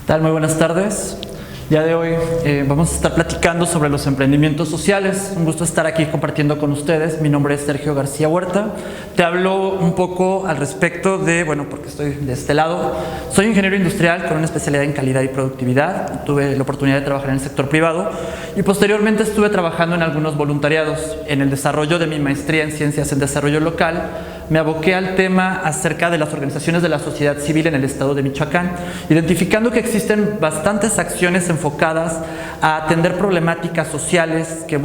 tal? Muy buenas tardes. Ya de hoy vamos a estar platicando sobre los emprendimientos sociales. Un gusto estar aquí compartiendo con ustedes. Mi nombre es Sergio García Huerta. Te hablo un poco al respecto de, porque estoy de este lado. Soy ingeniero industrial con una especialidad en calidad y productividad. Tuve la oportunidad de trabajar en el sector privado y posteriormente estuve trabajando en algunos voluntariados. En el desarrollo de mi maestría en Ciencias en Desarrollo Local, me aboqué al tema acerca de las organizaciones de la sociedad civil en el estado de Michoacán, identificando que existen bastantes acciones enfocadas a atender problemáticas sociales que,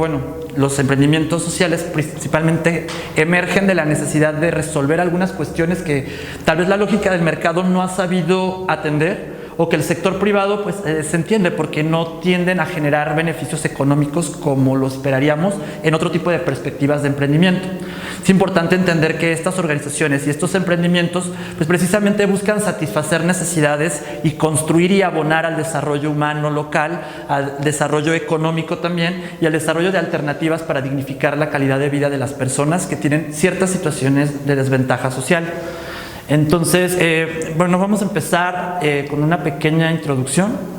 los emprendimientos sociales principalmente emergen de la necesidad de resolver algunas cuestiones que tal vez la lógica del mercado no ha sabido atender, o que el sector privado se entiende porque no tienden a generar beneficios económicos como lo esperaríamos en otro tipo de perspectivas de emprendimiento. Es importante entender que estas organizaciones y estos emprendimientos precisamente buscan satisfacer necesidades y construir y abonar al desarrollo humano local, al desarrollo económico también y al desarrollo de alternativas para dignificar la calidad de vida de las personas que tienen ciertas situaciones de desventaja social. Entonces, vamos a empezar con una pequeña introducción.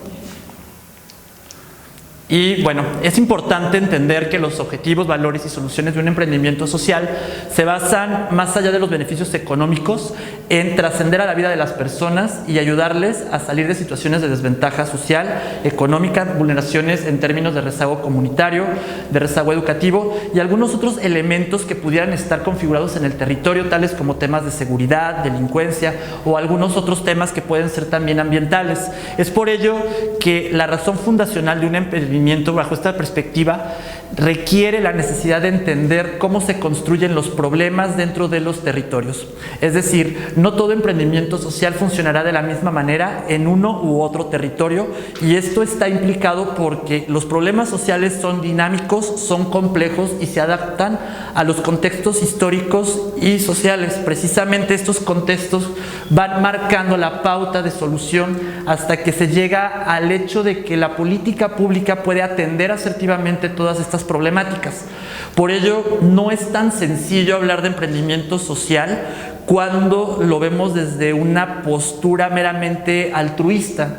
Y es importante entender que los objetivos, valores y soluciones de un emprendimiento social se basan, más allá de los beneficios económicos, en trascender a la vida de las personas y ayudarles a salir de situaciones de desventaja social, económica, vulneraciones en términos de rezago comunitario, de rezago educativo y algunos otros elementos que pudieran estar configurados en el territorio, tales como temas de seguridad, delincuencia o algunos otros temas que pueden ser también ambientales. Es por ello que la razón fundacional de un emprendimiento bajo esta perspectiva requiere la necesidad de entender cómo se construyen los problemas dentro de los territorios. Es decir, no todo emprendimiento social funcionará de la misma manera en uno u otro territorio, y esto está implicado porque los problemas sociales son dinámicos, son complejos y se adaptan a los contextos históricos y sociales. Precisamente estos contextos van marcando la pauta de solución hasta que se llega al hecho de que la política pública puede atender asertivamente todas estas problemáticas. Por ello, no es tan sencillo hablar de emprendimiento social cuando lo vemos desde una postura meramente altruista.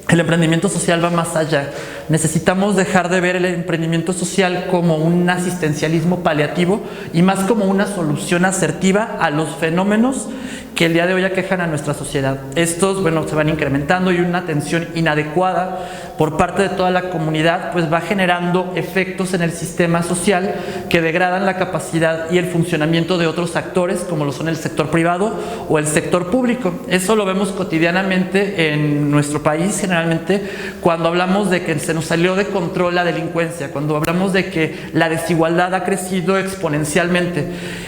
El emprendimiento social va más allá. Necesitamos dejar de ver el emprendimiento social como un asistencialismo paliativo y más como una solución asertiva a los fenómenos que el día de hoy aquejan a nuestra sociedad. Estos, se van incrementando y una atención inadecuada por parte de toda la comunidad, va generando efectos en el sistema social que degradan la capacidad y el funcionamiento de otros actores, como lo son el sector privado o el sector público. Eso lo vemos cotidianamente en nuestro país, generalmente, cuando hablamos de que se nos salió de control la delincuencia, cuando hablamos de que la desigualdad ha crecido exponencialmente.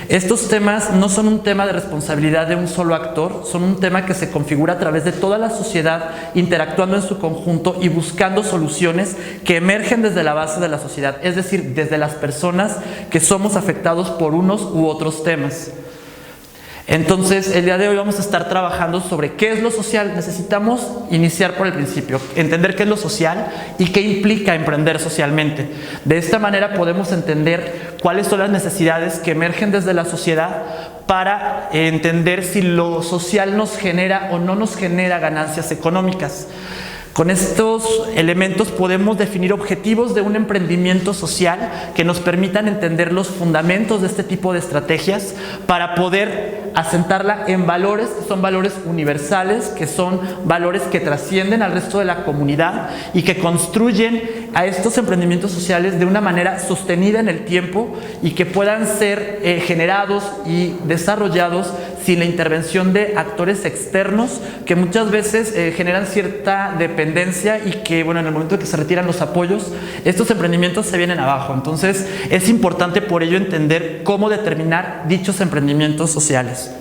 Estos temas no son un tema de responsabilidad de un solo actor, son un tema que se configura a través de toda la sociedad, interactuando en su conjunto y buscando soluciones que emergen desde la base de la sociedad, es decir, desde las personas que somos afectados por unos u otros temas. Entonces, el día de hoy vamos a estar trabajando sobre qué es lo social. Necesitamos iniciar por el principio, entender qué es lo social y qué implica emprender socialmente. De esta manera podemos entender cuáles son las necesidades que emergen desde la sociedad para entender si lo social nos genera o no nos genera ganancias económicas. Con estos elementos podemos definir objetivos de un emprendimiento social que nos permitan entender los fundamentos de este tipo de estrategias para poder asentarla en valores que son valores universales, que son valores que trascienden al resto de la comunidad y que construyen a estos emprendimientos sociales de una manera sostenida en el tiempo y que puedan ser generados y desarrollados sin la intervención de actores externos que muchas veces generan cierta dependencia y que, en el momento de que se retiran los apoyos, estos emprendimientos se vienen abajo. Entonces, es importante por ello entender cómo determinar dichos emprendimientos sociales.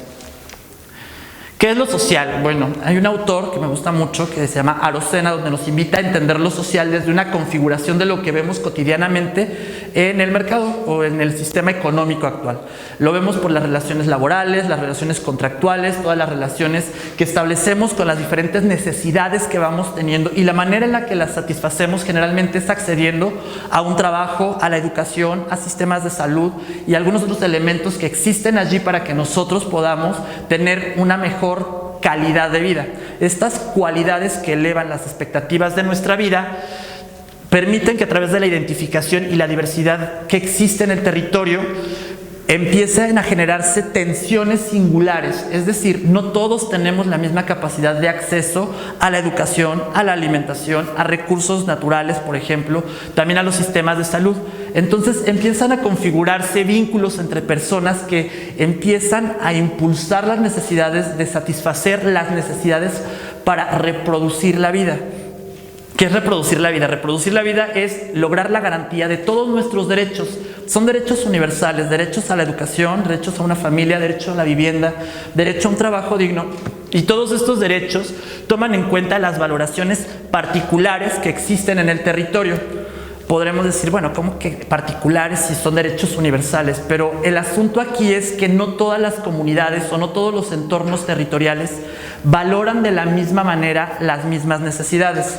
¿Qué es lo social? Hay un autor que me gusta mucho que se llama Arocena, donde nos invita a entender lo social desde una configuración de lo que vemos cotidianamente en el mercado o en el sistema económico actual. Lo vemos por las relaciones laborales, las relaciones contractuales, todas las relaciones que establecemos con las diferentes necesidades que vamos teniendo, y la manera en la que las satisfacemos generalmente es accediendo a un trabajo, a la educación, a sistemas de salud y algunos otros elementos que existen allí para que nosotros podamos tener una mejor calidad de vida. estas cualidades que elevan las expectativas de nuestra vida permiten que a través de la identificación y la diversidad que existe en el territorio empiezan a generarse tensiones singulares, es decir, no todos tenemos la misma capacidad de acceso a la educación, a la alimentación, a recursos naturales, por ejemplo, también a los sistemas de salud. Entonces empiezan a configurarse vínculos entre personas que empiezan a impulsar las necesidades de satisfacer las necesidades para reproducir la vida. ¿Qué es reproducir la vida? Reproducir la vida es lograr la garantía de todos nuestros derechos. Son derechos universales, derechos a la educación, derechos a una familia, derecho a la vivienda, derecho a un trabajo digno. Y todos estos derechos toman en cuenta las valoraciones particulares que existen en el territorio. Podremos decir, bueno, ¿cómo que particulares si son derechos universales? Pero el asunto aquí es que no todas las comunidades o no todos los entornos territoriales valoran de la misma manera las mismas necesidades.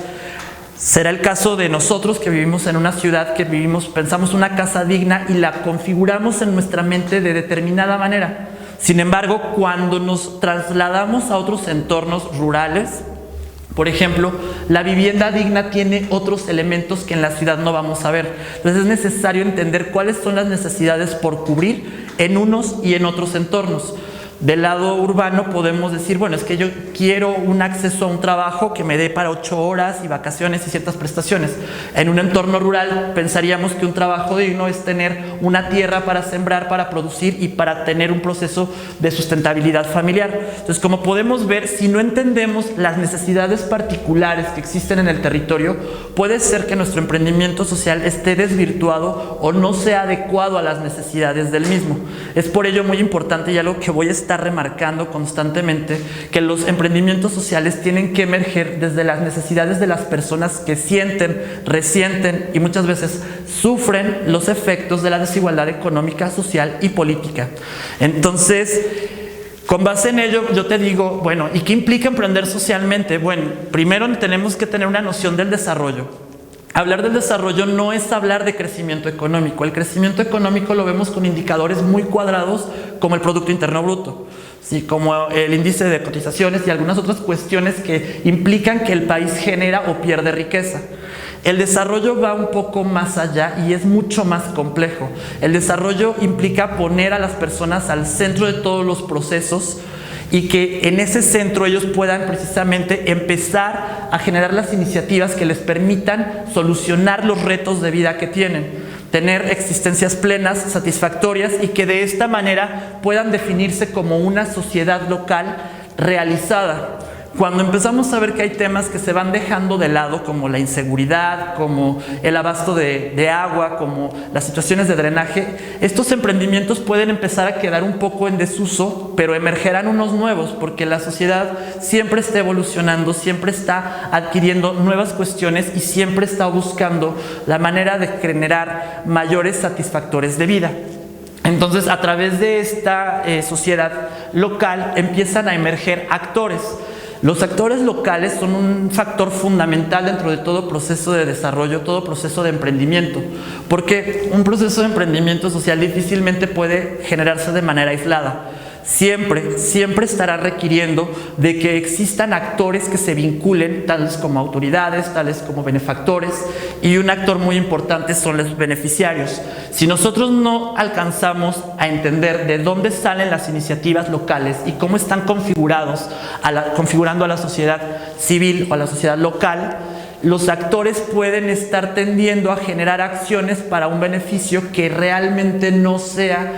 Será el caso de nosotros que vivimos en una ciudad, que pensamos una casa digna y la configuramos en nuestra mente de determinada manera. Sin embargo, cuando nos trasladamos a otros entornos rurales, por ejemplo, la vivienda digna tiene otros elementos que en la ciudad no vamos a ver. Entonces es necesario entender cuáles son las necesidades por cubrir en unos y en otros entornos. Del lado urbano podemos decir, bueno, es que yo quiero un acceso a un trabajo que me dé para 8 horas y vacaciones y ciertas prestaciones. En un entorno rural pensaríamos que un trabajo digno es tener una tierra para sembrar, para producir y para tener un proceso de sustentabilidad familiar. Entonces, como podemos ver, si no entendemos las necesidades particulares que existen en el territorio, puede ser que nuestro emprendimiento social esté desvirtuado o no sea adecuado a las necesidades del mismo. Es por ello muy importante, y algo que voy a estar remarcando constantemente, que los emprendimientos sociales tienen que emerger desde las necesidades de las personas que sienten, resienten y muchas veces sufren los efectos de la desigualdad económica, social y política. Entonces, con base en ello, yo te digo, bueno, ¿y qué implica emprender socialmente? Bueno, primero tenemos que tener una noción del desarrollo. Hablar del desarrollo no es hablar de crecimiento económico. El crecimiento económico lo vemos con indicadores muy cuadrados como el Producto Interno Bruto, ¿sí? Como el índice de cotizaciones y algunas otras cuestiones que implican que el país genera o pierde riqueza. El desarrollo va un poco más allá y es mucho más complejo. El desarrollo implica poner a las personas al centro de todos los procesos y que en ese centro ellos puedan precisamente empezar a generar las iniciativas que les permitan solucionar los retos de vida que tienen, tener existencias plenas, satisfactorias y que de esta manera puedan definirse como una sociedad local realizada. Cuando empezamos a ver que hay temas que se van dejando de lado, como la inseguridad, como el abasto de agua, como las situaciones de drenaje, estos emprendimientos pueden empezar a quedar un poco en desuso, pero emergerán unos nuevos, porque la sociedad siempre está evolucionando, siempre está adquiriendo nuevas cuestiones y siempre está buscando la manera de generar mayores satisfactores de vida. Entonces, a través de esta sociedad local empiezan a emerger actores. Los actores locales son un factor fundamental dentro de todo proceso de desarrollo, todo proceso de emprendimiento, porque un proceso de emprendimiento social difícilmente puede generarse de manera aislada. Siempre estará requiriendo de que existan actores que se vinculen, tales como autoridades, tales como benefactores, y un actor muy importante son los beneficiarios. Si nosotros no alcanzamos a entender de dónde salen las iniciativas locales y cómo están configurando a la sociedad civil o a la sociedad local, los actores pueden estar tendiendo a generar acciones para un beneficio que realmente no sea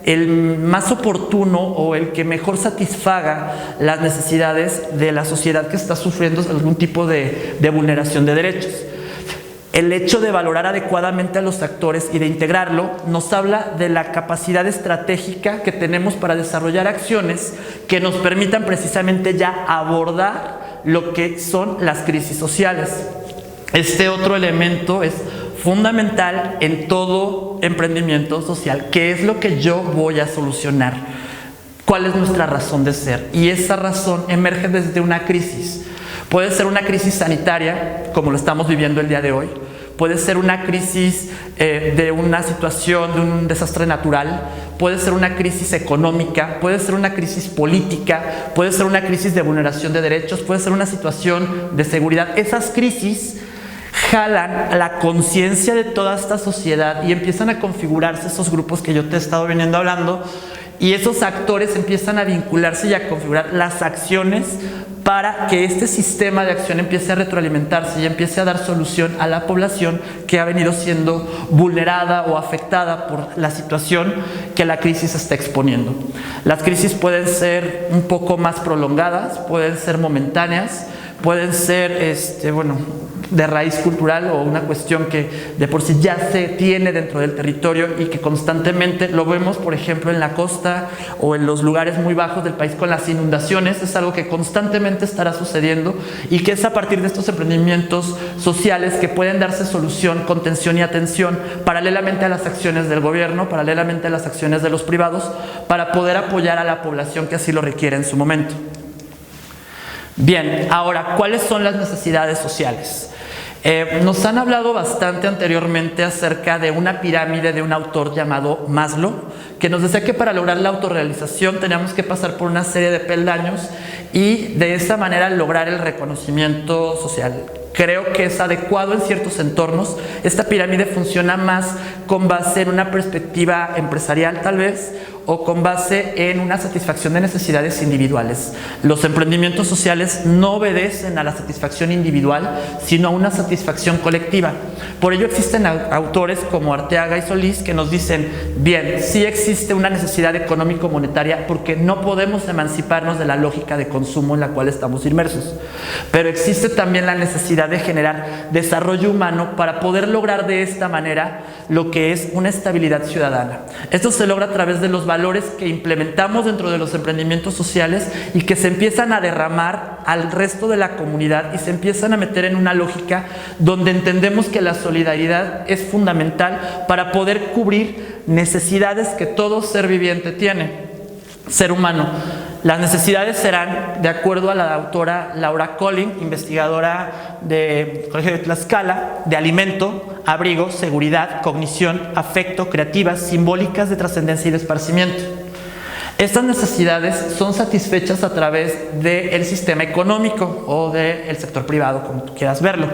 el más oportuno o el que mejor satisfaga las necesidades de la sociedad que está sufriendo algún tipo de vulneración de derechos. El hecho de valorar adecuadamente a los actores y de integrarlo nos habla de la capacidad estratégica que tenemos para desarrollar acciones que nos permitan precisamente ya abordar lo que son las crisis sociales. Este otro elemento es fundamental en todo emprendimiento social. ¿Qué es lo que yo voy a solucionar? ¿Cuál es nuestra razón de ser? Y esa razón emerge desde una crisis. Puede ser una crisis sanitaria, como lo estamos viviendo el día de hoy. puede ser una crisis de una situación, de un desastre natural, puede ser una crisis económica, puede ser una crisis política, puede ser una crisis de vulneración de derechos, puede ser una situación de seguridad. Esas crisis jalan la conciencia de toda esta sociedad y empiezan a configurarse esos grupos que yo te he estado viniendo hablando, y esos actores empiezan a vincularse y a configurar las acciones para que este sistema de acción empiece a retroalimentarse y empiece a dar solución a la población que ha venido siendo vulnerada o afectada por la situación que la crisis está exponiendo. Las crisis pueden ser un poco más prolongadas, pueden ser momentáneas, pueden ser de raíz cultural o una cuestión que de por sí ya se tiene dentro del territorio y que constantemente lo vemos, por ejemplo, en la costa o en los lugares muy bajos del país con las inundaciones. Es algo que constantemente estará sucediendo y que es a partir de estos emprendimientos sociales que pueden darse solución, contención y atención paralelamente a las acciones del gobierno, paralelamente a las acciones de los privados, para poder apoyar a la población que así lo requiere en su momento. Bien, ahora, ¿cuáles son las necesidades sociales? Nos han hablado bastante anteriormente acerca de una pirámide de un autor llamado Maslow, que nos decía que para lograr la autorrealización teníamos que pasar por una serie de peldaños y de esa manera lograr el reconocimiento social. Creo que es adecuado en ciertos entornos. Esta pirámide funciona más con base en una perspectiva empresarial, tal vez, o con base en una satisfacción de necesidades individuales. Los emprendimientos sociales no obedecen a la satisfacción individual, sino a una satisfacción colectiva. Por ello existen autores como Arteaga y Solís que nos dicen, bien, sí existe una necesidad económico-monetaria porque no podemos emanciparnos de la lógica de consumo en la cual estamos inmersos, pero existe también la necesidad de generar desarrollo humano para poder lograr de esta manera lo que es una estabilidad ciudadana. Esto se logra a través de los valores que implementamos dentro de los emprendimientos sociales y que se empiezan a derramar al resto de la comunidad y se empiezan a meter en una lógica donde entendemos que la solidaridad es fundamental para poder cubrir necesidades que todo ser viviente tiene, ser humano. Las necesidades serán, de acuerdo a la autora Laura Collin, investigadora del Colegio de Tlaxcala, de alimento, abrigo, seguridad, cognición, afecto, creativas, simbólicas de trascendencia y de esparcimiento. Estas necesidades son satisfechas a través del sistema económico o del sector privado, como tú quieras verlo,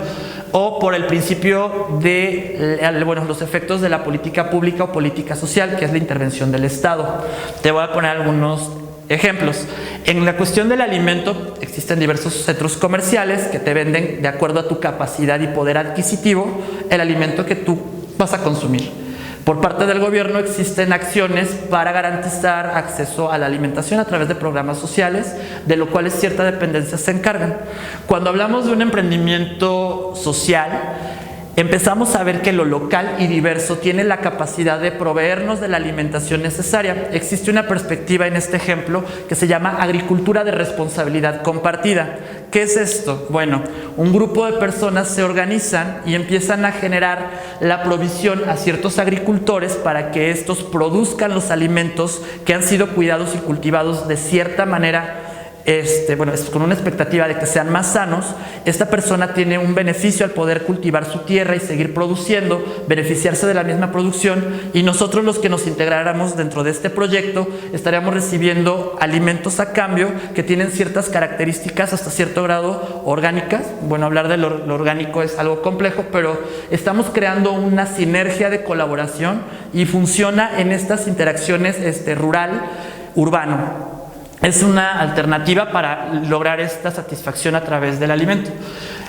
o por el principio de los efectos de la política pública o política social, que es la intervención del Estado. Te voy a poner algunos ejemplos. En la cuestión del alimento existen diversos centros comerciales que te venden, de acuerdo a tu capacidad y poder adquisitivo, el alimento que tú vas a consumir. Por parte del gobierno existen acciones para garantizar acceso a la alimentación a través de programas sociales, de lo cual ciertas dependencias se encargan. Cuando hablamos de un emprendimiento social, empezamos a ver que lo local y diverso tiene la capacidad de proveernos de la alimentación necesaria. Existe una perspectiva en este ejemplo que se llama agricultura de responsabilidad compartida. ¿Qué es esto? Bueno, un grupo de personas se organizan y empiezan a generar la provisión a ciertos agricultores para que estos produzcan los alimentos que han sido cuidados y cultivados de cierta manera, con una expectativa de que sean más sanos. Esta persona tiene un beneficio al poder cultivar su tierra y seguir produciendo, beneficiarse de la misma producción, y nosotros, los que nos integráramos dentro de este proyecto, estaríamos recibiendo alimentos a cambio que tienen ciertas características hasta cierto grado orgánicas. Bueno, hablar de lo orgánico es algo complejo, pero estamos creando una sinergia de colaboración y funciona en estas interacciones rural-urbano. Es una alternativa para lograr esta satisfacción a través del alimento.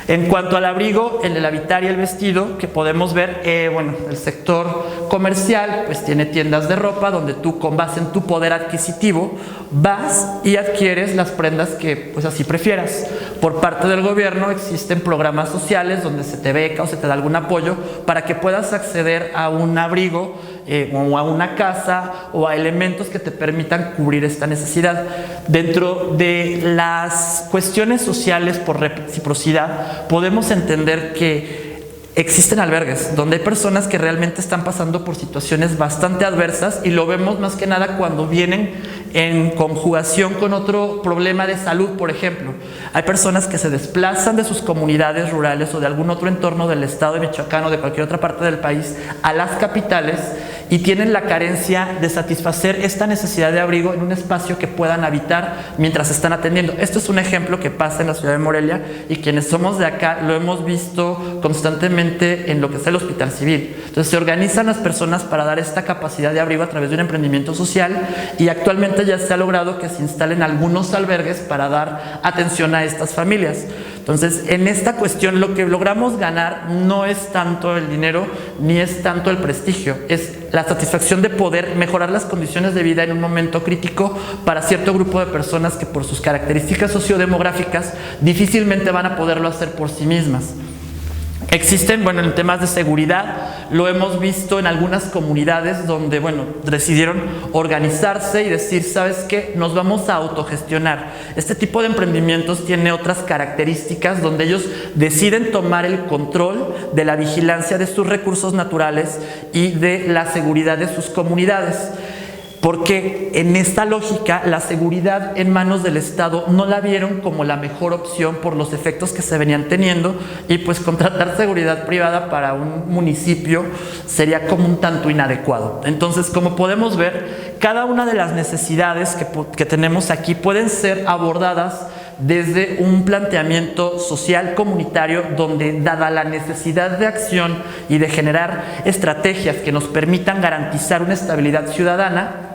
En cuanto al abrigo, el habitar y el vestido, que podemos ver, el sector comercial pues tiene tiendas de ropa donde tú, con base en tu poder adquisitivo, vas y adquieres las prendas que pues así prefieras. Por parte del gobierno existen programas sociales donde se te beca o se te da algún apoyo para que puedas acceder a un abrigo o a una casa o a elementos que te permitan cubrir esta necesidad. Dentro de las cuestiones sociales por reciprocidad, podemos entender que existen albergues donde hay personas que realmente están pasando por situaciones bastante adversas, y lo vemos más que nada cuando vienen en conjugación con otro problema de salud, por ejemplo. Hay personas que se desplazan de sus comunidades rurales o de algún otro entorno del estado de Michoacán o de cualquier otra parte del país a las capitales y tienen la carencia de satisfacer esta necesidad de abrigo en un espacio que puedan habitar mientras están atendiendo. Esto es un ejemplo que pasa en la ciudad de Morelia y quienes somos de acá lo hemos visto constantemente en lo que es el Hospital Civil. Entonces se organizan las personas para dar esta capacidad de abrigo a través de un emprendimiento social y actualmente ya se ha logrado que se instalen algunos albergues para dar atención a estas familias. Entonces, en esta cuestión lo que logramos ganar no es tanto el dinero ni es tanto el prestigio, es la satisfacción de poder mejorar las condiciones de vida en un momento crítico para cierto grupo de personas que por sus características sociodemográficas difícilmente van a poderlo hacer por sí mismas. Existen, en temas de seguridad, lo hemos visto en algunas comunidades donde, decidieron organizarse y decir, ¿sabes qué? Nos vamos a autogestionar. Este tipo de emprendimientos tiene otras características donde ellos deciden tomar el control de la vigilancia de sus recursos naturales y de la seguridad de sus comunidades. Porque en esta lógica la seguridad en manos del Estado no la vieron como la mejor opción por los efectos que se venían teniendo y pues contratar seguridad privada para un municipio sería como un tanto inadecuado. Entonces, como podemos ver, cada una de las necesidades que tenemos aquí pueden ser abordadas desde un planteamiento social comunitario donde, dada la necesidad de acción y de generar estrategias que nos permitan garantizar una estabilidad ciudadana,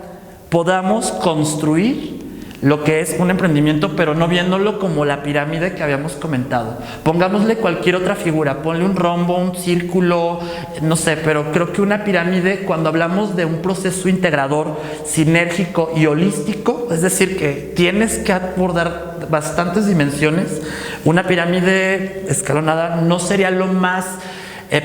podamos construir lo que es un emprendimiento, pero no viéndolo como la pirámide que habíamos comentado. Pongámosle cualquier otra figura, ponle un rombo, un círculo, no sé, pero creo que una pirámide, cuando hablamos de un proceso integrador, sinérgico y holístico, es decir, que tienes que abordar bastantes dimensiones, una pirámide escalonada no sería lo más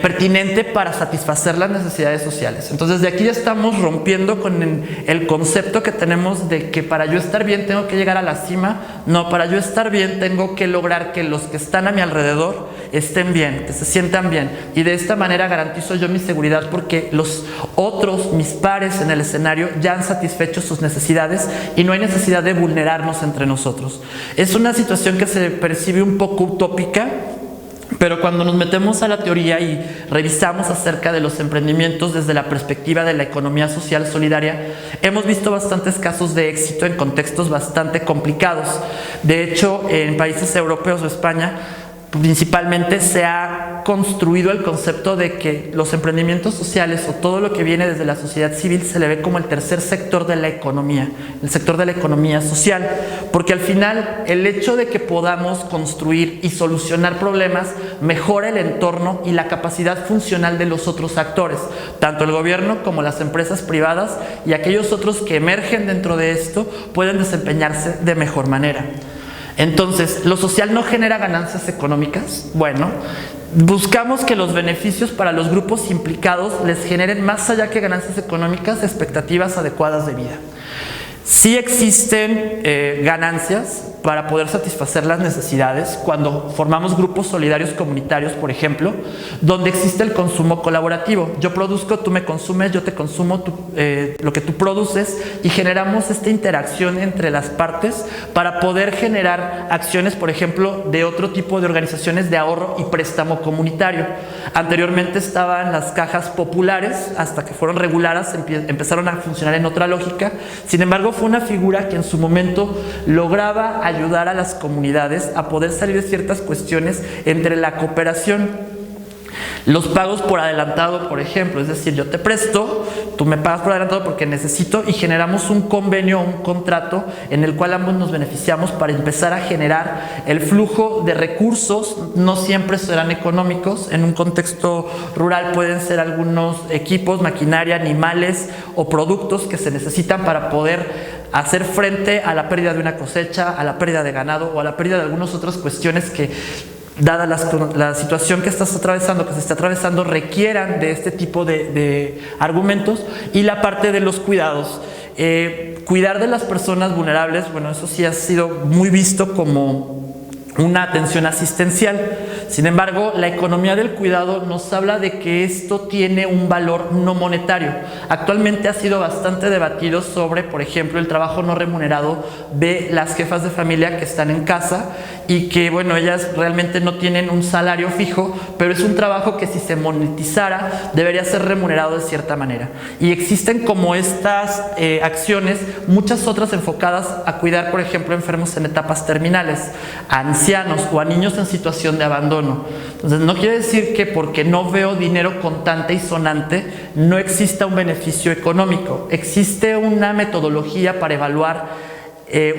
pertinente para satisfacer las necesidades sociales. Entonces, de aquí ya estamos rompiendo con el concepto que tenemos de que para yo estar bien tengo que llegar a la cima. No, para yo estar bien tengo que lograr que los que están a mi alrededor estén bien, que se sientan bien. Y de esta manera garantizo yo mi seguridad porque los otros, mis pares en el escenario, ya han satisfecho sus necesidades y no hay necesidad de vulnerarnos entre nosotros. Es una situación que se percibe un poco utópica, pero cuando nos metemos a la teoría y revisamos acerca de los emprendimientos desde la perspectiva de la economía social solidaria, hemos visto bastantes casos de éxito en contextos bastante complicados. De hecho, en países europeos o España, principalmente se ha construido el concepto de que los emprendimientos sociales o todo lo que viene desde la sociedad civil se le ve como el tercer sector de la economía, el sector de la economía social, porque al final el hecho de que podamos construir y solucionar problemas mejora el entorno y la capacidad funcional de los otros actores, tanto el gobierno como las empresas privadas y aquellos otros que emergen dentro de esto pueden desempeñarse de mejor manera. Entonces, ¿lo social no genera ganancias económicas? Bueno, buscamos que los beneficios para los grupos implicados les generen más allá que ganancias económicas, expectativas adecuadas de vida. Sí existen ganancias para poder satisfacer las necesidades cuando formamos grupos solidarios comunitarios, por ejemplo, donde existe el consumo colaborativo. Yo produzco, tú me consumes, yo te consumo lo que tú produces y generamos esta interacción entre las partes para poder generar acciones, por ejemplo, de otro tipo de organizaciones de ahorro y préstamo comunitario. Anteriormente estaban las cajas populares, hasta que fueron reguladas, empezaron a funcionar en otra lógica. Sin embargo, fue una figura que en su momento lograba ayudar a las comunidades a poder salir de ciertas cuestiones entre la cooperación. Los pagos por adelantado, por ejemplo, es decir, yo te presto, tú me pagas por adelantado porque necesito y generamos un convenio, un contrato en el cual ambos nos beneficiamos para empezar a generar el flujo de recursos. No siempre serán económicos, en un contexto rural pueden ser algunos equipos, maquinaria, animales o productos que se necesitan para poder hacer frente a la pérdida de una cosecha, a la pérdida de ganado o a la pérdida de algunas otras cuestiones que, dada la situación que estás atravesando, que se está atravesando, requieran de este tipo de argumentos. Y la parte de los cuidados. Cuidar de las personas vulnerables, bueno, eso sí ha sido muy visto como una atención asistencial. Sin embargo, la economía del cuidado nos habla de que esto tiene un valor no monetario. Actualmente ha sido bastante debatido sobre, por ejemplo, el trabajo no remunerado de las jefas de familia que están en casa y que, bueno, ellas realmente no tienen un salario fijo, pero es un trabajo que si se monetizara debería ser remunerado de cierta manera. Y existen como estas acciones, muchas otras enfocadas a cuidar, por ejemplo, enfermos en etapas terminales, a ancianos o a niños en situación de abandono. Entonces, no quiere decir que porque no veo dinero contante y sonante no exista un beneficio económico. Existe una metodología para evaluar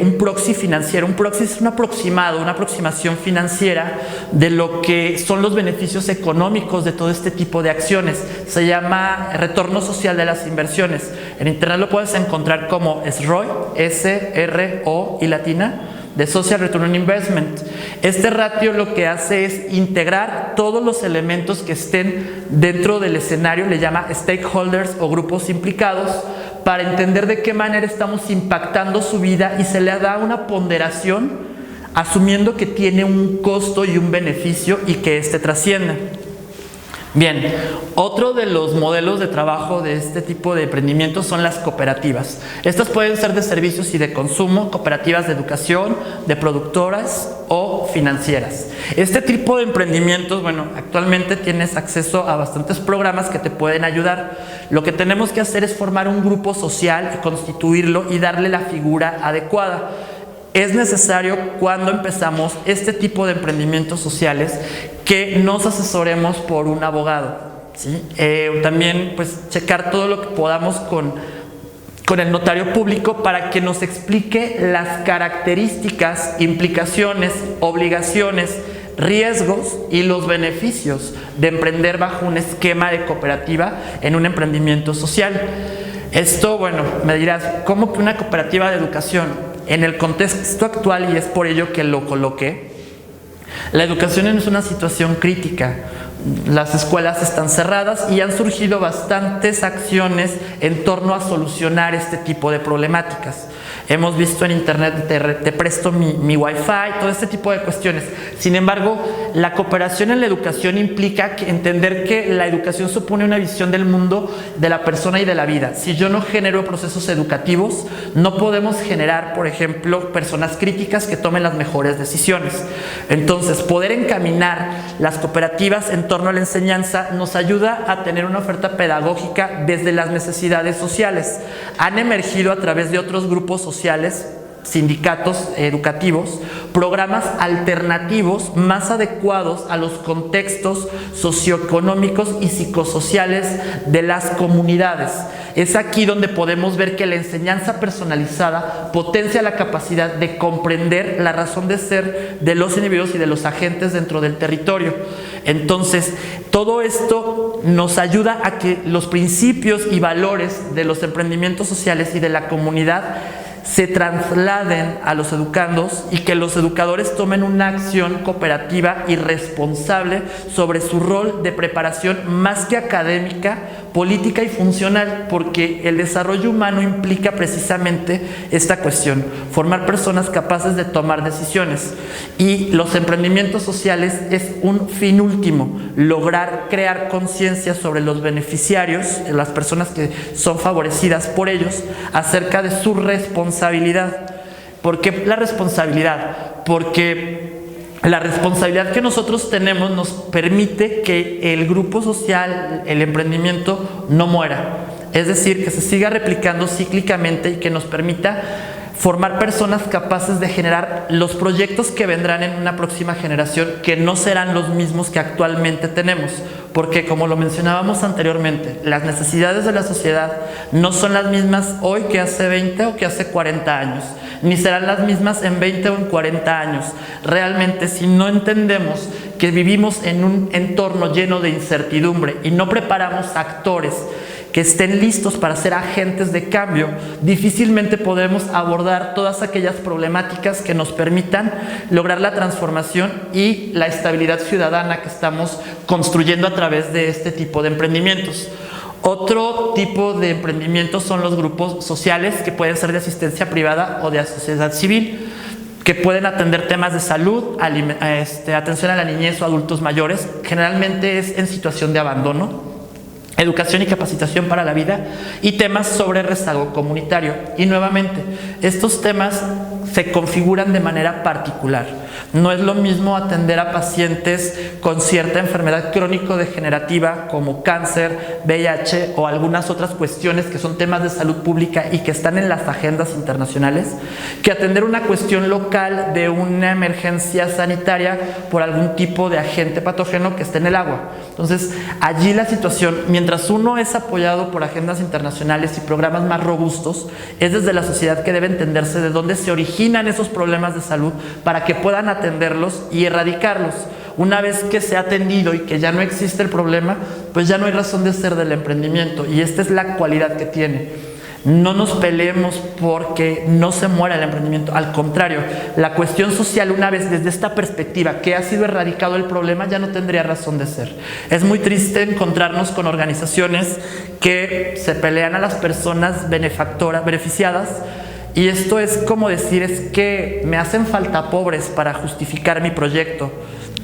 un proxy financiero. Un proxy es un aproximado, una aproximación financiera de lo que son los beneficios económicos de todo este tipo de acciones. Se llama retorno social de las inversiones. En internet lo puedes encontrar como SROI, S-R-O y latina, de Social Return on Investment. Este ratio lo que hace es integrar todos los elementos que estén dentro del escenario, le llama stakeholders o grupos implicados, para entender de qué manera estamos impactando su vida y se le da una ponderación asumiendo que tiene un costo y un beneficio y que éste trasciende. Bien, otro de los modelos de trabajo de este tipo de emprendimientos son las cooperativas. Estas pueden ser de servicios y de consumo, cooperativas de educación, de productoras o financieras. Este tipo de emprendimientos, bueno, actualmente tienes acceso a bastantes programas que te pueden ayudar. Lo que tenemos que hacer es formar un grupo social y constituirlo y darle la figura adecuada. Es necesario cuando empezamos este tipo de emprendimientos sociales que nos asesoremos por un abogado, ¿sí? También pues checar todo lo que podamos con el notario público para que nos explique las características, implicaciones, obligaciones, riesgos y los beneficios de emprender bajo un esquema de cooperativa en un emprendimiento social. Esto, bueno, me dirás, ¿cómo que una cooperativa de educación? En el contexto actual, y es por ello que lo coloqué, la educación es una situación crítica. Las escuelas están cerradas y han surgido bastantes acciones en torno a solucionar este tipo de problemáticas. Hemos visto en internet, te presto mi wifi, todo este tipo de cuestiones. Sin embargo, la cooperación en la educación implica entender que la educación supone una visión del mundo, de la persona y de la vida. Si yo no genero procesos educativos, no podemos generar, por ejemplo, personas críticas que tomen las mejores decisiones. Entonces, poder encaminar las cooperativas en torno a la enseñanza nos ayuda a tener una oferta pedagógica desde las necesidades sociales. Han emergido a través de otros grupos sociales, sindicatos educativos, programas alternativos más adecuados a los contextos socioeconómicos y psicosociales de las comunidades. Es aquí donde podemos ver que la enseñanza personalizada potencia la capacidad de comprender la razón de ser de los individuos y de los agentes dentro del territorio. Entonces, todo esto nos ayuda a que los principios y valores de los emprendimientos sociales y de la comunidad se trasladen a los educandos y que los educadores tomen una acción cooperativa y responsable sobre su rol de preparación más que académica, política y funcional, porque el desarrollo humano implica precisamente esta cuestión, formar personas capaces de tomar decisiones. Y los emprendimientos sociales es un fin último, lograr crear conciencia sobre los beneficiarios, las personas que son favorecidas por ellos, acerca de su responsabilidad. ¿Por qué la responsabilidad? Porque la responsabilidad que nosotros tenemos nos permite que el grupo social, el emprendimiento, no muera. Es decir, que se siga replicando cíclicamente y que nos permita formar personas capaces de generar los proyectos que vendrán en una próxima generación, que no serán los mismos que actualmente tenemos. Porque, como lo mencionábamos anteriormente, las necesidades de la sociedad no son las mismas hoy que hace 20 o que hace 40 años, ni serán las mismas en 20 o en 40 años. Realmente, si no entendemos que vivimos en un entorno lleno de incertidumbre y no preparamos actores que estén listos para ser agentes de cambio, difícilmente podremos abordar todas aquellas problemáticas que nos permitan lograr la transformación y la estabilidad ciudadana que estamos construyendo a través de este tipo de emprendimientos. Otro tipo de emprendimientos son los grupos sociales, que pueden ser de asistencia privada o de sociedad civil. que pueden atender temas de salud, atención a la niñez o adultos mayores. Generalmente es en situación de abandono, educación y capacitación para la vida, y temas sobre rezago comunitario. Y nuevamente, estos temas se configuran de manera particular. No es lo mismo atender a pacientes con cierta enfermedad crónico-degenerativa como cáncer, VIH o algunas otras cuestiones que son temas de salud pública y que están en las agendas internacionales, que atender una cuestión local de una emergencia sanitaria por algún tipo de agente patógeno que esté en el agua. Entonces, allí la situación, mientras uno es apoyado por agendas internacionales y programas más robustos, es desde la sociedad que debe entenderse de dónde se originan esos problemas de salud para que puedan atenderlos y erradicarlos. Una vez que se ha atendido y que ya no existe el problema, pues ya no hay razón de ser del emprendimiento, y esta es la cualidad que tiene. No nos peleemos porque no se muera el emprendimiento. Al contrario, la cuestión social, una vez desde esta perspectiva que ha sido erradicado el problema, ya no tendría razón de ser. Es muy triste encontrarnos con organizaciones que se pelean a las personas beneficiadas, y esto es como decir, es que me hacen falta pobres para justificar mi proyecto.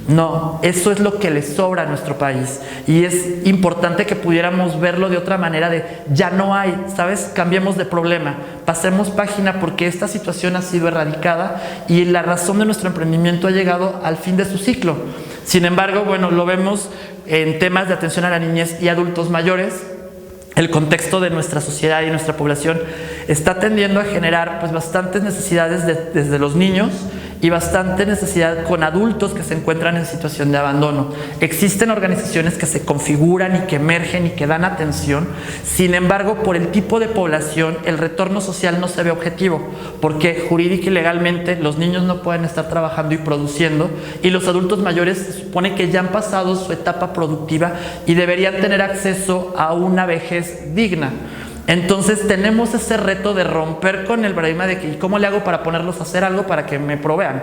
No, eso es lo que le sobra a nuestro país, y es importante que pudiéramos verlo de otra manera, de ya no hay, ¿sabes? Cambiemos de problema, pasemos página, porque esta situación ha sido erradicada y la razón de nuestro emprendimiento ha llegado al fin de su ciclo. Sin embargo, bueno, lo vemos en temas de atención a la niñez y adultos mayores. El contexto de nuestra sociedad y nuestra población está tendiendo a generar pues bastantes necesidades desde los niños, y bastante necesidad con adultos que se encuentran en situación de abandono. Existen organizaciones que se configuran y que emergen y que dan atención. Sin embargo, por el tipo de población, el retorno social no se ve objetivo, porque jurídica y legalmente los niños no pueden estar trabajando y produciendo, y los adultos mayores se supone que ya han pasado su etapa productiva y deberían tener acceso a una vejez digna. Entonces tenemos ese reto de romper con el paradigma de que ¿cómo le hago para ponerlos a hacer algo para que me provean?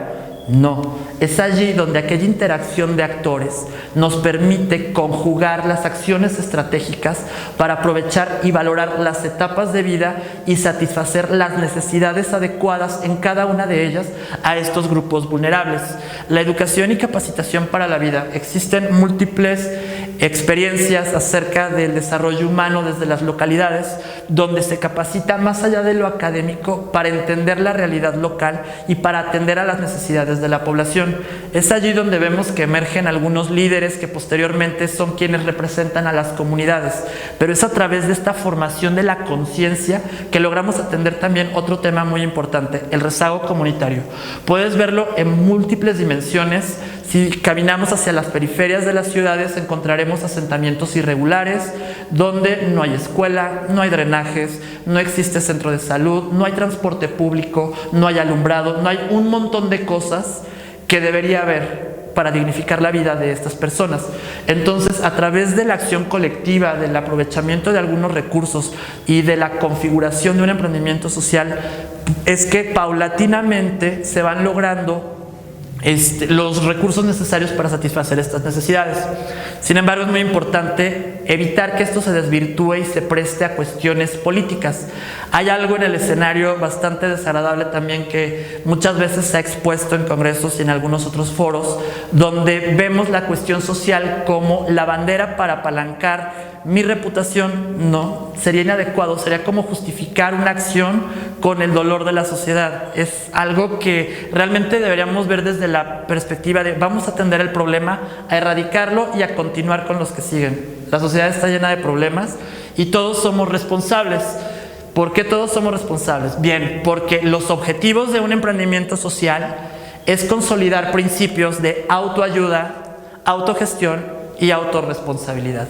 No, es allí donde aquella interacción de actores nos permite conjugar las acciones estratégicas para aprovechar y valorar las etapas de vida y satisfacer las necesidades adecuadas en cada una de ellas a estos grupos vulnerables. La educación y capacitación para la vida. Existen múltiples experiencias acerca del desarrollo humano desde las localidades, donde se capacita más allá de lo académico para entender la realidad local y para atender a las necesidades de la población. Es allí donde vemos que emergen algunos líderes que posteriormente son quienes representan a las comunidades, pero es a través de esta formación de la conciencia que logramos atender también otro tema muy importante, el rezago comunitario. Puedes verlo en múltiples dimensiones. Si caminamos hacia las periferias de las ciudades, encontraremos asentamientos irregulares donde no hay escuela, no hay drenajes, no existe centro de salud, no hay transporte público, no hay alumbrado, no hay un montón de cosas que debería haber para dignificar la vida de estas personas. Entonces, a través de la acción colectiva, del aprovechamiento de algunos recursos y de la configuración de un emprendimiento social, es que paulatinamente se van logrando los recursos necesarios para satisfacer estas necesidades. Sin embargo, es muy importante evitar que esto se desvirtúe y se preste a cuestiones políticas. Hay algo en el escenario bastante desagradable también que muchas veces se ha expuesto en congresos y en algunos otros foros, donde vemos la cuestión social como la bandera para apalancar mi reputación. No, sería inadecuado, sería como justificar una acción con el dolor de la sociedad. Es algo que realmente deberíamos ver desde la perspectiva de vamos a atender el problema, a erradicarlo y a continuar con los que siguen. La sociedad está llena de problemas y todos somos responsables. ¿Por qué todos somos responsables? Bien, porque los objetivos de un emprendimiento social es consolidar principios de autoayuda, autogestión y autorresponsabilidad.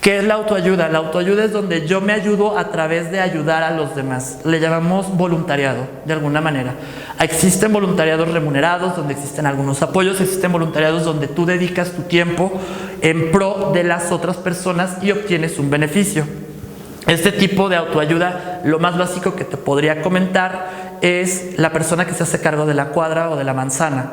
¿Qué es la autoayuda? La autoayuda es donde yo me ayudo a través de ayudar a los demás. Le llamamos voluntariado, de alguna manera. Existen voluntariados remunerados, donde existen algunos apoyos, existen voluntariados donde tú dedicas tu tiempo en pro de las otras personas y obtienes un beneficio. Este tipo de autoayuda, lo más básico que te podría comentar es la persona que se hace cargo de la cuadra o de la manzana.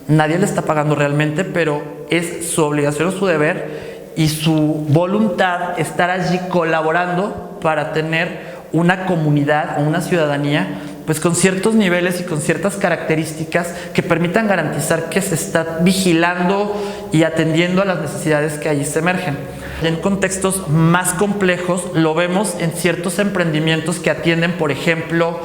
Nadie le está pagando realmente, pero es su obligación o su deber y su voluntad estar allí colaborando para tener una comunidad o una ciudadanía pues con ciertos niveles y con ciertas características que permitan garantizar que se está vigilando y atendiendo a las necesidades que allí se emergen. En contextos más complejos lo vemos en ciertos emprendimientos que atienden, por ejemplo,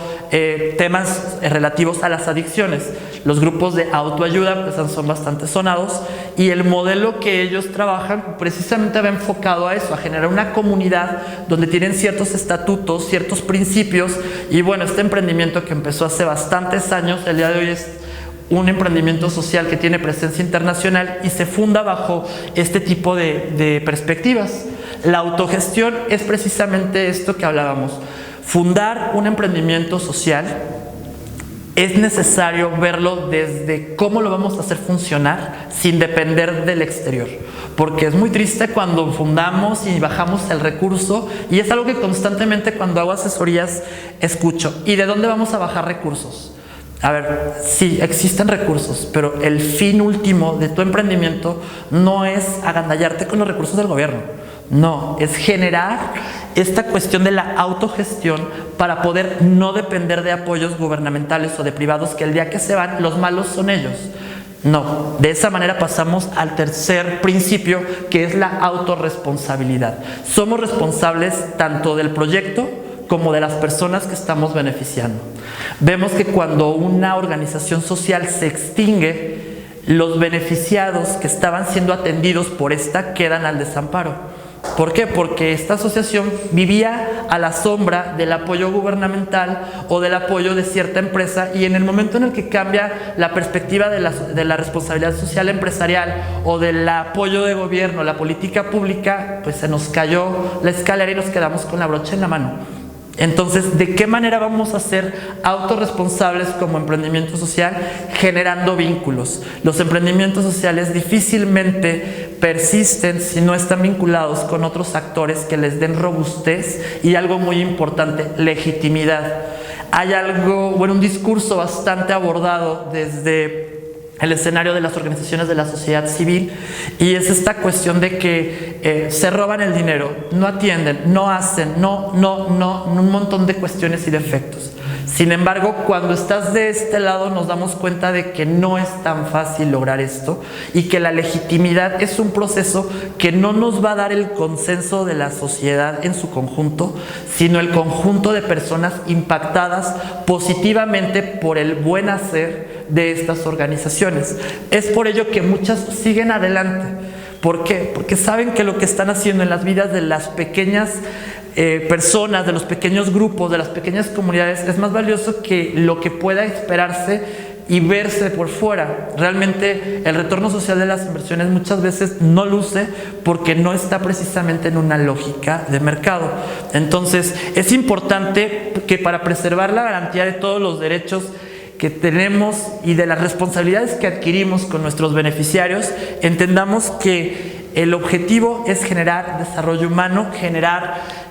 temas relativos a las adicciones. Los grupos de autoayuda pues, son bastante sonados, y el modelo que ellos trabajan precisamente va enfocado a eso, a generar una comunidad donde tienen ciertos estatutos, ciertos principios. Y bueno, este emprendimiento que empezó hace bastantes años, el día de hoy es un emprendimiento social que tiene presencia internacional y se funda bajo este tipo de perspectivas. La autogestión es precisamente esto que hablábamos. Fundar un emprendimiento social es necesario verlo desde cómo lo vamos a hacer funcionar sin depender del exterior. Porque es muy triste cuando fundamos y bajamos el recurso, y es algo que constantemente cuando hago asesorías escucho. ¿Y de dónde vamos a bajar recursos? A ver, sí, existen recursos, pero el fin último de tu emprendimiento no es agandallarte con los recursos del gobierno. No, es generar esta cuestión de la autogestión para poder no depender de apoyos gubernamentales o de privados que el día que se van, los malos son ellos. No, de esa manera pasamos al tercer principio, que es la autorresponsabilidad. Somos responsables tanto del proyecto como de las personas que estamos beneficiando. Vemos que cuando una organización social se extingue, los beneficiados que estaban siendo atendidos por esta quedan al desamparo. ¿Por qué? Porque esta asociación vivía a la sombra del apoyo gubernamental o del apoyo de cierta empresa, y en el momento en el que cambia la perspectiva de la responsabilidad social empresarial o del apoyo de gobierno, la política pública, pues se nos cayó la escalera y nos quedamos con la brocha en la mano. Entonces, ¿de qué manera vamos a ser autorresponsables como emprendimiento social? Generando vínculos. Los emprendimientos sociales difícilmente persisten si no están vinculados con otros actores que les den robustez y, algo muy importante, legitimidad. Hay un discurso bastante abordado desde el escenario de las organizaciones de la sociedad civil, y es esta cuestión de que se roban el dinero, no atienden, no hacen, un montón de cuestiones y defectos. Sin embargo, cuando estás de este lado nos damos cuenta de que no es tan fácil lograr esto, y que la legitimidad es un proceso que no nos va a dar el consenso de la sociedad en su conjunto, sino el conjunto de personas impactadas positivamente por el buen hacer de estas organizaciones. Es por ello que muchas siguen adelante. ¿Por qué? Porque saben que lo que están haciendo en las vidas de las pequeñas personas, de los pequeños grupos, de las pequeñas comunidades, es más valioso que lo que pueda esperarse y verse por fuera. Realmente el retorno social de las inversiones muchas veces no luce porque no está precisamente en una lógica de mercado. Entonces es importante que para preservar la garantía de todos los derechos que tenemos y de las responsabilidades que adquirimos con nuestros beneficiarios, entendamos que el objetivo es generar desarrollo humano, generar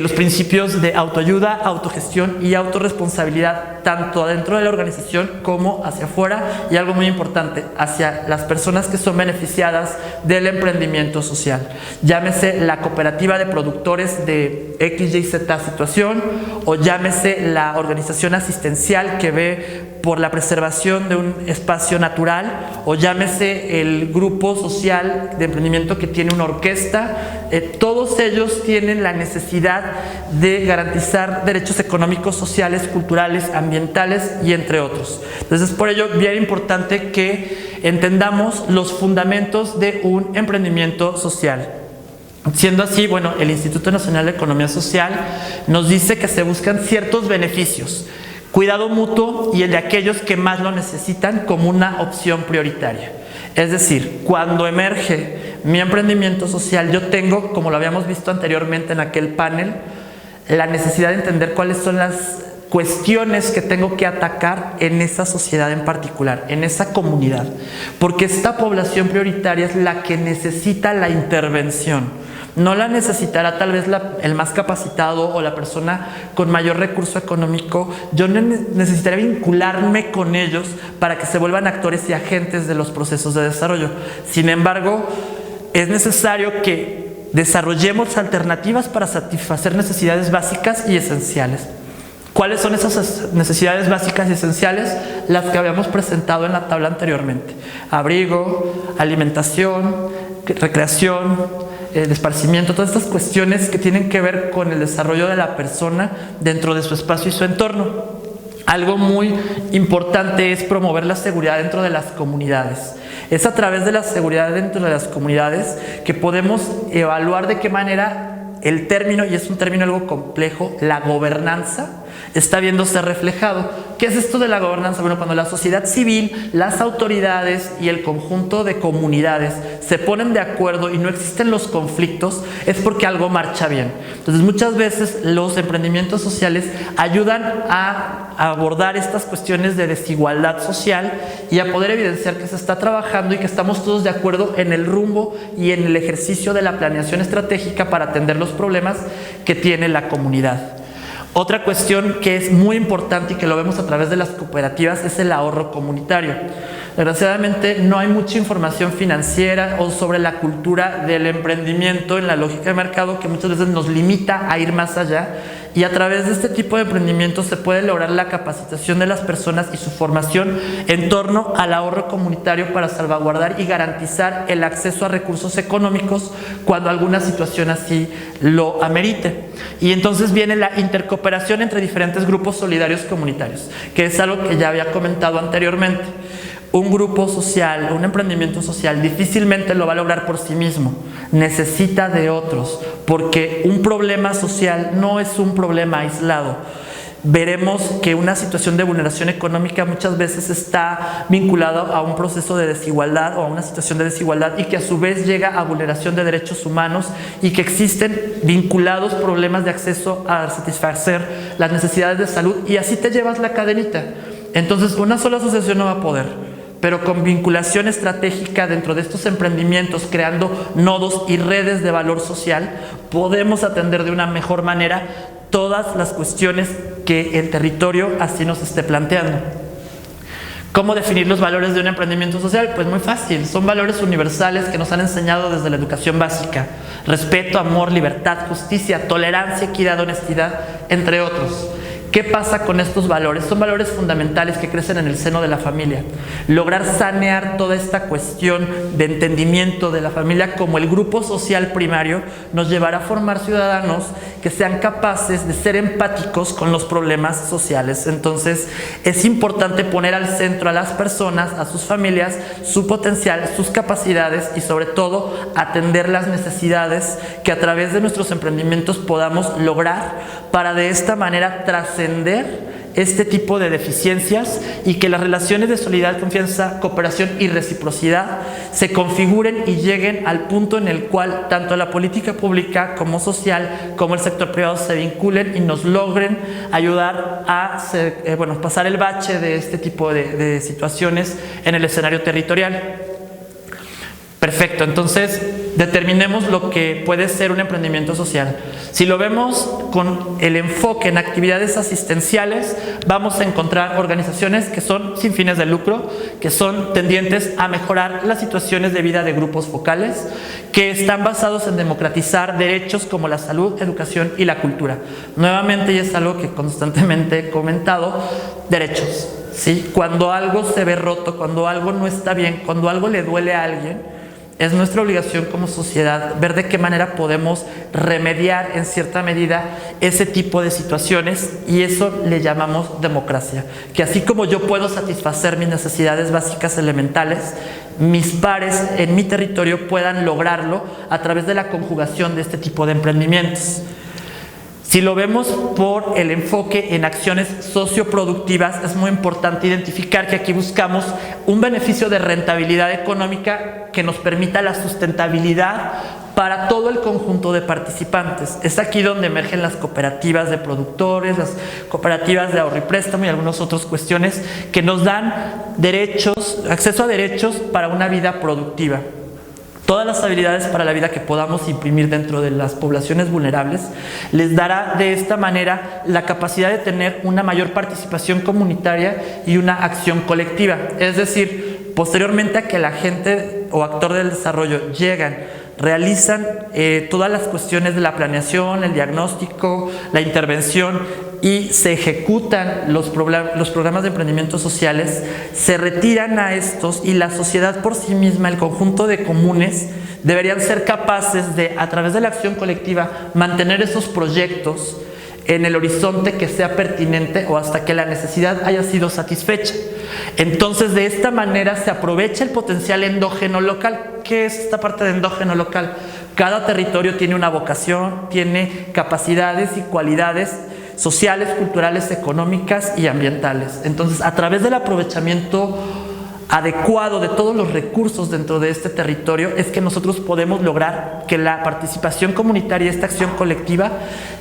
los principios de autoayuda, autogestión y autorresponsabilidad, tanto adentro de la organización como hacia afuera, y algo muy importante, hacia las personas que son beneficiadas del emprendimiento social. Llámese la cooperativa de productores de X, Y, Z situación, o llámese la organización asistencial que ve por la preservación de un espacio natural, o llámese el grupo social de emprendimiento que tiene una orquesta. Todos ellos tienen la necesidad de garantizar derechos económicos, sociales, culturales, ambientales y entre otros. Entonces, por ello, bien importante que entendamos los fundamentos de un emprendimiento social. Siendo así, bueno, el Instituto Nacional de Economía Social nos dice que se buscan ciertos beneficios, cuidado mutuo y el de aquellos que más lo necesitan como una opción prioritaria. Es decir, cuando emerge mi emprendimiento social, yo tengo, como lo habíamos visto anteriormente en aquel panel, la necesidad de entender cuáles son las cuestiones que tengo que atacar en esa sociedad en particular, en esa comunidad, porque esta población prioritaria es la que necesita la intervención. No la necesitará tal vez el más capacitado o la persona con mayor recurso económico. Yo necesitaré vincularme con ellos para que se vuelvan actores y agentes de los procesos de desarrollo. Sin embargo, es necesario que desarrollemos alternativas para satisfacer necesidades básicas y esenciales. ¿Cuáles son esas necesidades básicas y esenciales? Las que habíamos presentado en la tabla anteriormente. Abrigo, alimentación, recreación, de esparcimiento, todas estas cuestiones que tienen que ver con el desarrollo de la persona dentro de su espacio y su entorno. Algo muy importante es promover la seguridad dentro de las comunidades. Es a través de la seguridad dentro de las comunidades que podemos evaluar de qué manera el término, y es un término algo complejo, la gobernanza, está viéndose reflejado. ¿Qué es esto de la gobernanza? Bueno, cuando la sociedad civil, las autoridades y el conjunto de comunidades se ponen de acuerdo y no existen los conflictos, es porque algo marcha bien. Entonces, muchas veces los emprendimientos sociales ayudan a abordar estas cuestiones de desigualdad social y a poder evidenciar que se está trabajando y que estamos todos de acuerdo en el rumbo y en el ejercicio de la planeación estratégica para atender los problemas que tiene la comunidad. Otra cuestión que es muy importante y que lo vemos a través de las cooperativas es el ahorro comunitario. Desgraciadamente no hay mucha información financiera o sobre la cultura del emprendimiento en la lógica de mercado, que muchas veces nos limita a ir más allá, y a través de este tipo de emprendimientos se puede lograr la capacitación de las personas y su formación en torno al ahorro comunitario para salvaguardar y garantizar el acceso a recursos económicos cuando alguna situación así lo amerite. Y entonces viene la intercooperación entre diferentes grupos solidarios comunitarios, que es algo que ya había comentado anteriormente. Un grupo social, un emprendimiento social difícilmente lo va a lograr por sí mismo, necesita de otros, porque un problema social no es un problema aislado. Veremos que una situación de vulneración económica muchas veces está vinculada a un proceso de desigualdad o a una situación de desigualdad, y que a su vez llega a vulneración de derechos humanos, y que existen vinculados problemas de acceso a satisfacer las necesidades de salud, y así te llevas la cadenita. Entonces, una sola asociación no va a poder, pero con vinculación estratégica dentro de estos emprendimientos, creando nodos y redes de valor social, podemos atender de una mejor manera todas las cuestiones que el territorio así nos esté planteando. ¿Cómo definir los valores de un emprendimiento social? Pues muy fácil, son valores universales que nos han enseñado desde la educación básica: respeto, amor, libertad, justicia, tolerancia, equidad, honestidad, entre otros. ¿Qué pasa con estos valores? Son valores fundamentales que crecen en el seno de la familia. Lograr sanear toda esta cuestión de entendimiento de la familia como el grupo social primario nos llevará a formar ciudadanos que sean capaces de ser empáticos con los problemas sociales. Entonces, es importante poner al centro a las personas, a sus familias, su potencial, sus capacidades, y sobre todo atender las necesidades que a través de nuestros emprendimientos podamos lograr, para de esta manera trascender este tipo de deficiencias y que las relaciones de solidaridad, confianza, cooperación y reciprocidad se configuren y lleguen al punto en el cual tanto la política pública como social como el sector privado se vinculen y nos logren ayudar a pasar el bache de este tipo de situaciones en el escenario territorial. Perfecto, entonces determinemos lo que puede ser un emprendimiento social. Si lo vemos con el enfoque en actividades asistenciales, vamos a encontrar organizaciones que son sin fines de lucro, que son tendientes a mejorar las situaciones de vida de grupos focales, que están basados en democratizar derechos como la salud, educación y la cultura. Nuevamente, y es algo que constantemente he comentado, derechos, ¿sí? Cuando algo se ve roto, cuando algo no está bien, cuando algo le duele a alguien, es nuestra obligación como sociedad ver de qué manera podemos remediar en cierta medida ese tipo de situaciones, y eso le llamamos democracia. Que así como yo puedo satisfacer mis necesidades básicas elementales, mis pares en mi territorio puedan lograrlo a través de la conjugación de este tipo de emprendimientos. Si lo vemos por el enfoque en acciones socioproductivas, es muy importante identificar que aquí buscamos un beneficio de rentabilidad económica que nos permita la sustentabilidad para todo el conjunto de participantes. Es aquí donde emergen las cooperativas de productores, las cooperativas de ahorro y préstamo y algunas otras cuestiones que nos dan derechos, acceso a derechos para una vida productiva. Todas las habilidades para la vida que podamos imprimir dentro de las poblaciones vulnerables les dará de esta manera la capacidad de tener una mayor participación comunitaria y una acción colectiva. Es decir, posteriormente a que la gente o actor del desarrollo llegan, realizan todas las cuestiones de la planeación, el diagnóstico, la intervención y se ejecutan los programas de emprendimientos sociales, se retiran a estos y la sociedad por sí misma, el conjunto de comunes, deberían ser capaces de, a través de la acción colectiva, mantener esos proyectos en el horizonte que sea pertinente o hasta que la necesidad haya sido satisfecha. Entonces, de esta manera se aprovecha el potencial endógeno local. ¿Qué es esta parte de endógeno local? Cada territorio tiene una vocación, tiene capacidades y cualidades sociales, culturales, económicas y ambientales. Entonces, a través del aprovechamiento adecuado de todos los recursos dentro de este territorio es que nosotros podemos lograr que la participación comunitaria, esta acción colectiva,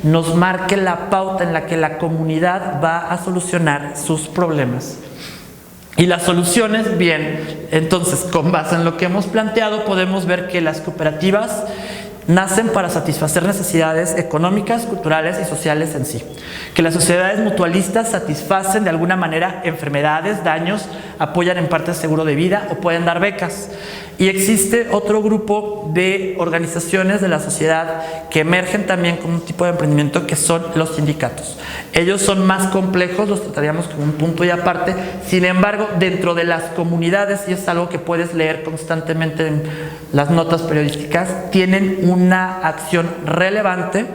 nos marque la pauta en la que la comunidad va a solucionar sus problemas. Y las soluciones, bien, entonces con base en lo que hemos planteado podemos ver que las cooperativas nacen para satisfacer necesidades económicas, culturales y sociales en sí. Que las sociedades mutualistas satisfacen de alguna manera enfermedades, daños, apoyan en parte el seguro de vida o pueden dar becas. Y existe otro grupo de organizaciones de la sociedad que emergen también como un tipo de emprendimiento, que son los sindicatos. Ellos son más complejos, los trataríamos como un punto y aparte. Sin embargo, dentro de las comunidades, y es algo que puedes leer constantemente en las notas periodísticas, tienen una acción relevante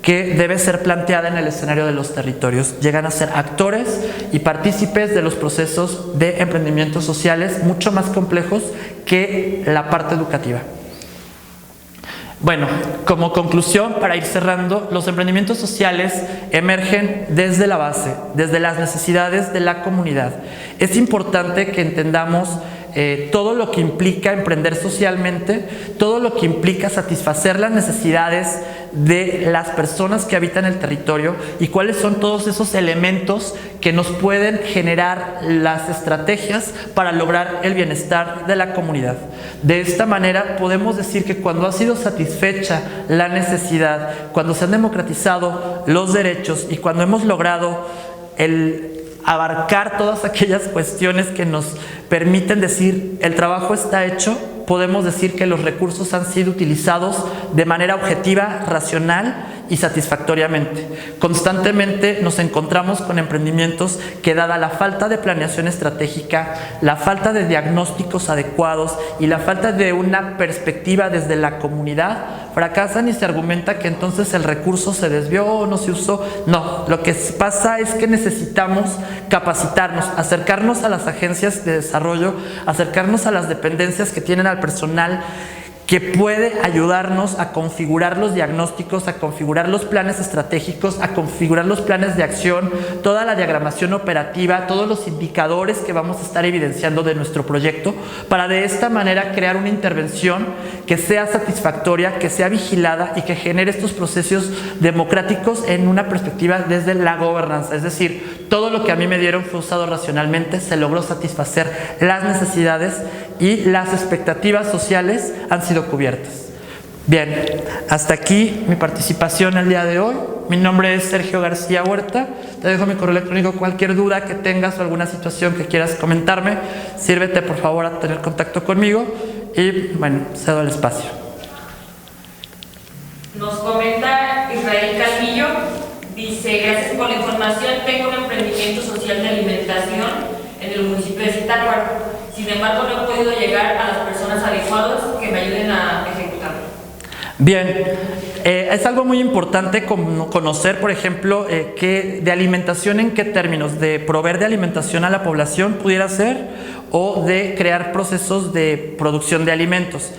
que debe ser planteada en el escenario de los territorios. Llegan a ser actores y partícipes de los procesos de emprendimientos sociales mucho más complejos que la parte educativa. Bueno, como conclusión, para ir cerrando, los emprendimientos sociales emergen desde la base, desde las necesidades de la comunidad. Es importante que entendamos todo lo que implica emprender socialmente, todo lo que implica satisfacer las necesidades de las personas que habitan el territorio y cuáles son todos esos elementos que nos pueden generar las estrategias para lograr el bienestar de la comunidad. De esta manera podemos decir que cuando ha sido satisfecha la necesidad, cuando se han democratizado los derechos y cuando hemos logrado el abarcar todas aquellas cuestiones que nos permiten decir el trabajo está hecho, podemos decir que los recursos han sido utilizados de manera objetiva, racional y satisfactoriamente. Constantemente nos encontramos con emprendimientos que, dada la falta de planeación estratégica, la falta de diagnósticos adecuados y la falta de una perspectiva desde la comunidad, fracasan y se argumenta que entonces el recurso se desvió o no se usó. No, lo que pasa es que necesitamos capacitarnos, acercarnos a las agencias de desarrollo, acercarnos a las dependencias que tienen al personal que puede ayudarnos a configurar los diagnósticos, a configurar los planes estratégicos, a configurar los planes de acción, toda la diagramación operativa, todos los indicadores que vamos a estar evidenciando de nuestro proyecto, para de esta manera crear una intervención que sea satisfactoria, que sea vigilada y que genere estos procesos democráticos en una perspectiva desde la gobernanza. Es decir, todo lo que a mí me dieron fue usado racionalmente, se logró satisfacer las necesidades y las expectativas sociales han sido cubiertas. Bien, hasta aquí mi participación el día de hoy. Mi nombre es Sergio García Huerta. Te dejo mi correo electrónico. Cualquier duda que tengas o alguna situación que quieras comentarme, sírvete por favor a tener contacto conmigo y bueno, cedo el espacio. Nos comenta Israel Castillo, dice: gracias por la información, tengo un emprendimiento social de alimentación en el municipio de Zitácuaro. Sin embargo, no he podido llegar a las personas adecuadas que me ayuden a ejecutarlo. Bien, es algo muy importante conocer, por ejemplo, que de alimentación, en qué términos, de proveer de alimentación a la población pudiera ser, o de crear procesos de producción de alimentos.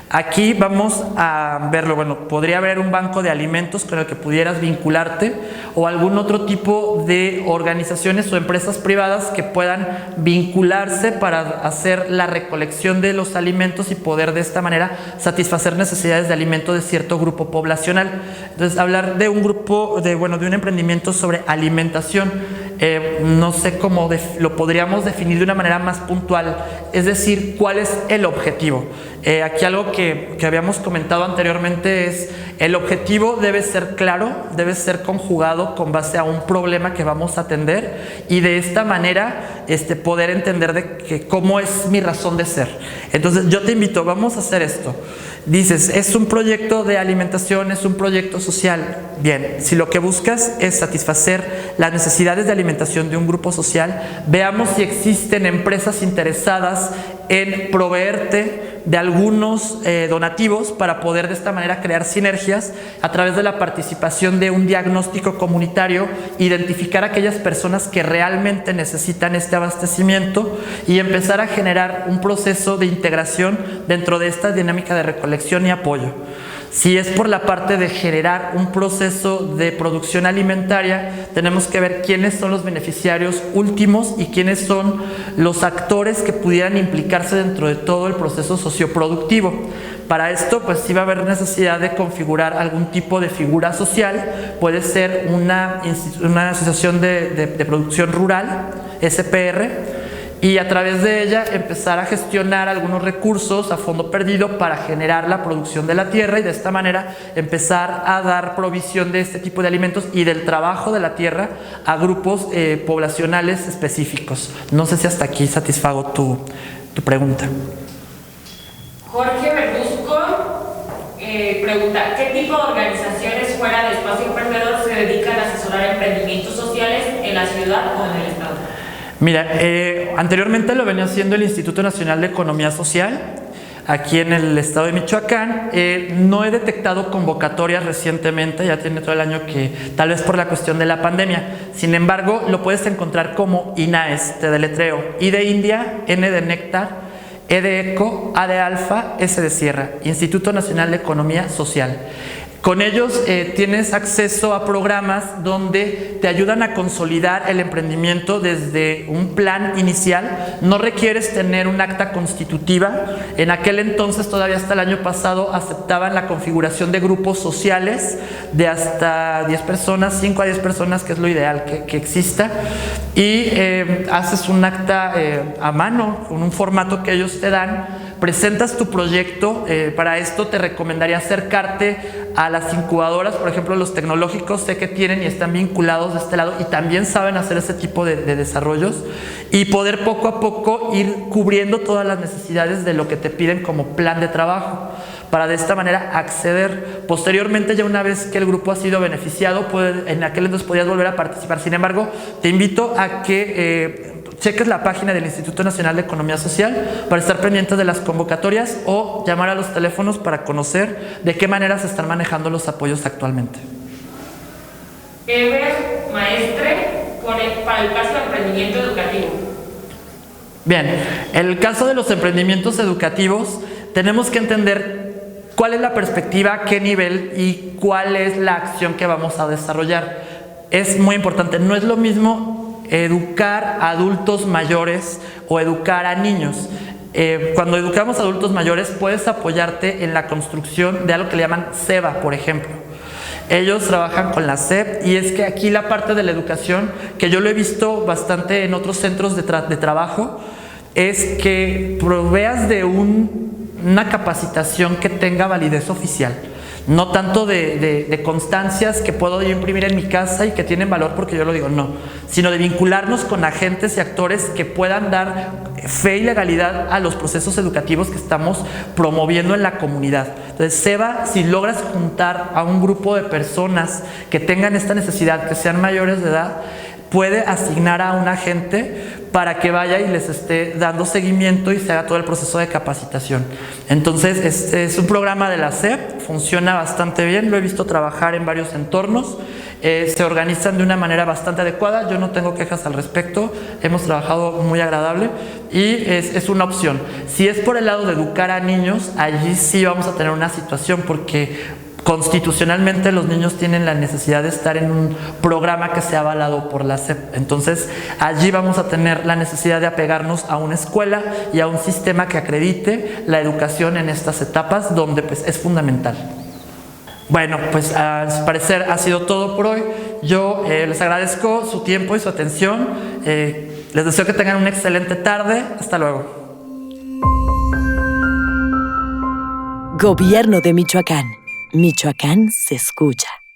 Aquí vamos a verlo. Bueno, podría haber un banco de alimentos con el que pudieras vincularte, o algún otro tipo de organizaciones o empresas privadas que puedan vincularse para hacer la recolección de los alimentos y poder de esta manera satisfacer necesidades de alimento de cierto grupo poblacional. Entonces, hablar de un grupo, de un emprendimiento sobre alimentación no sé cómo lo podríamos definir de una manera más puntual, es decir, ¿cuál es el objetivo? Aquí algo que habíamos comentado anteriormente es, el objetivo debe ser claro, debe ser conjugado con base a un problema que vamos a atender y de esta manera poder entender de que cómo es mi razón de ser. Entonces yo te invito, vamos a hacer esto. Dices, es un proyecto de alimentación, es un proyecto social. Bien, si lo que buscas es satisfacer las necesidades de alimentación de un grupo social, veamos si existen empresas interesadas en proveerte de algunos donativos para poder de esta manera crear sinergias a través de la participación de un diagnóstico comunitario, identificar a aquellas personas que realmente necesitan este abastecimiento y empezar a generar un proceso de integración dentro de esta dinámica de recolección y apoyo. Si es por la parte de generar un proceso de producción alimentaria, tenemos que ver quiénes son los beneficiarios últimos y quiénes son los actores que pudieran implicarse dentro de todo el proceso socioproductivo. Para esto, pues sí va a haber necesidad de configurar algún tipo de figura social. Puede ser una asociación de producción rural, SPR, y a través de ella empezar a gestionar algunos recursos a fondo perdido para generar la producción de la tierra y de esta manera empezar a dar provisión de este tipo de alimentos y del trabajo de la tierra a grupos poblacionales específicos. No sé si hasta aquí satisfago tu pregunta. Jorge Verduzco pregunta, ¿qué tipo de organizaciones fuera de Espacio Emprendedor se dedican a asesorar emprendimientos sociales en la ciudad o en el estado? Mira, anteriormente lo venía haciendo el Instituto Nacional de Economía Social, aquí en el estado de Michoacán. No he detectado convocatorias recientemente, ya tiene todo el año que, tal vez por la cuestión de la pandemia. Sin embargo, lo puedes encontrar como INAES, te deletreo: I de India, N de Néctar, E de Eco, A de Alfa, S de Sierra, Instituto Nacional de Economía Social. Con ellos tienes acceso a programas donde te ayudan a consolidar el emprendimiento desde un plan inicial. No requieres tener un acta constitutiva. En aquel entonces, todavía hasta el año pasado, aceptaban la configuración de grupos sociales de hasta 10 personas, 5 a 10 personas, que es lo ideal que exista. Y haces un acta a mano, con un formato que ellos te dan. Presentas tu proyecto. Para esto te recomendaría acercarte a las incubadoras, por ejemplo, los tecnológicos, sé que tienen y están vinculados de este lado y también saben hacer ese tipo de desarrollos, y poder poco a poco ir cubriendo todas las necesidades de lo que te piden como plan de trabajo, para de esta manera acceder. Posteriormente, ya una vez que el grupo ha sido beneficiado, en aquel entonces podías volver a participar. Sin embargo, te invito a que cheques la página del Instituto Nacional de Economía Social para estar pendientes de las convocatorias o llamar a los teléfonos para conocer de qué manera se están manejando los apoyos actualmente. Ever Maestre, para el caso de emprendimiento educativo. Bien, en el caso de los emprendimientos educativos, tenemos que entender cuál es la perspectiva, qué nivel y cuál es la acción que vamos a desarrollar. Es muy importante, no es lo mismo educar a adultos mayores o educar a niños. Cuando educamos a adultos mayores, puedes apoyarte en la construcción de algo que le llaman SEBA, por ejemplo. Ellos trabajan con la SEP, y es que aquí la parte de la educación, que yo lo he visto bastante en otros centros de trabajo, es que proveas de una capacitación que tenga validez oficial. No tanto de constancias que puedo yo imprimir en mi casa y que tienen valor porque yo lo digo, no. Sino de vincularnos con agentes y actores que puedan dar fe y legalidad a los procesos educativos que estamos promoviendo en la comunidad. Entonces, SEBA, si logras juntar a un grupo de personas que tengan esta necesidad, que sean mayores de edad, puede asignar a un agente para que vaya y les esté dando seguimiento y se haga todo el proceso de capacitación. Entonces, es un programa de la SEP, funciona bastante bien, lo he visto trabajar en varios entornos, se organizan de una manera bastante adecuada, yo no tengo quejas al respecto, hemos trabajado muy agradable y es una opción. Si es por el lado de educar a niños, allí sí vamos a tener una situación, porque constitucionalmente los niños tienen la necesidad de estar en un programa que sea avalado por la SEP. Entonces, allí vamos a tener la necesidad de apegarnos a una escuela y a un sistema que acredite la educación en estas etapas, donde pues es fundamental. Bueno, pues al parecer ha sido todo por hoy. Yo les agradezco su tiempo y su atención. Les deseo que tengan una excelente tarde. Hasta luego. Gobierno de Michoacán. Michoacán se escucha.